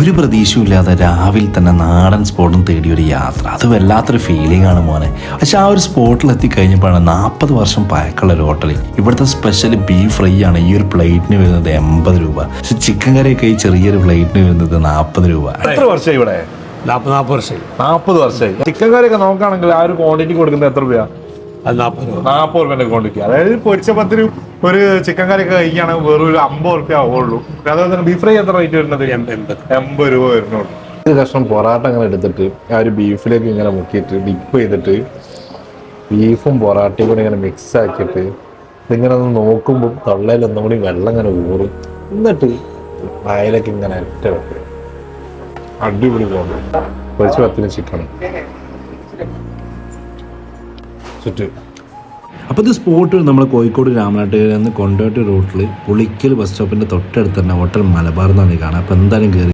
ഒരു പ്രതീക്ഷയില്ലാതെ രാവിലെ തന്നെ നാടൻ സ്പോട്ടും തേടിയൊരു യാത്ര. അത് വല്ലാത്തൊരു ഫീലിംഗ് ആണ് മോനെ. പക്ഷെ ആ ഒരു സ്പോട്ടിൽ എത്തിക്കഴിഞ്ഞപ്പോഴാണ് 40 വർഷം പഴക്കമുള്ള ഒരു ഹോട്ടൽ. ഇവിടുത്തെ സ്പെഷ്യൽ ബീഫ് ഫ്രൈ ആണ്. ഈ ഒരു പ്ലേറ്റിന് വരുന്നത് 80 രൂപ. പക്ഷെ ചിക്കൻ കറിയൊക്കെ ഈ ചെറിയൊരു പ്ലേറ്റിന് വരുന്നത് 40 രൂപ. എത്ര വർഷമായി ഇവിടെ? 40 വർഷമായി. 40 വർഷമായി. ചിക്കൻ കറിയൊക്കെ നോക്കുകയാണെങ്കിൽ ആ ഒരു ക്വാണ്ടിറ്റി കൊടുക്കുന്നത് എത്ര രൂപ? അത് 40 രൂപ. 40 രൂപേന്റെ ക്വാണ്ടിറ്റി. അതായത് പൊരിച്ച 10 രൂപ ഒരു ചിക്കൻ കറിയൊക്കെ കഴിക്കുകയാണെങ്കിൽ വെറും ഒരു 50 രൂപ ആവുള്ളൂ. അതുപോലെ തന്നെ ബീഫ് ഫ്രൈ എത്ര റേറ്റ് വരുന്നത്? 80 രൂപ വരുന്നുള്ളൂ. ഒരു കഷ്ണം പൊറാട്ട അങ്ങനെ എടുത്തിട്ട് ആ ഒരു ബീഫിലേക്ക് ഇങ്ങനെ മുക്കിയിട്ട് ഡിപ്പ് ചെയ്തിട്ട് ബീഫും പൊറാട്ടയും കൂടി ഇങ്ങനെ മിക്സ് ആക്കിയിട്ട് ഇതിങ്ങനെ ഒന്ന് നോക്കുമ്പോൾ തൊള്ളയിൽ ഒന്നും കൂടി വെള്ളം ഇങ്ങനെ ഊറും. എന്നിട്ട് വായിലേക്ക് ഇങ്ങനെ ഒറ്റ വെക്കുക. അടിപൊളി പോകുന്നു. പൊരിച്ച 10 ചിക്കൻ ചുറ്റും. അപ്പോൾ ഇത് സ്പോട്ട് നമ്മൾ കോഴിക്കോട് രാമനാട്ടുകരയിൽ നിന്ന് കൊണ്ടോട്ടി റൂട്ടിൽ പുളിക്കൽ ബസ് സ്റ്റോപ്പിൻ്റെ തൊട്ടടുത്ത് തന്നെ ഹോട്ടൽ മലബാർ എന്നാണ് കാണാം. അപ്പോൾ എന്തായാലും കയറി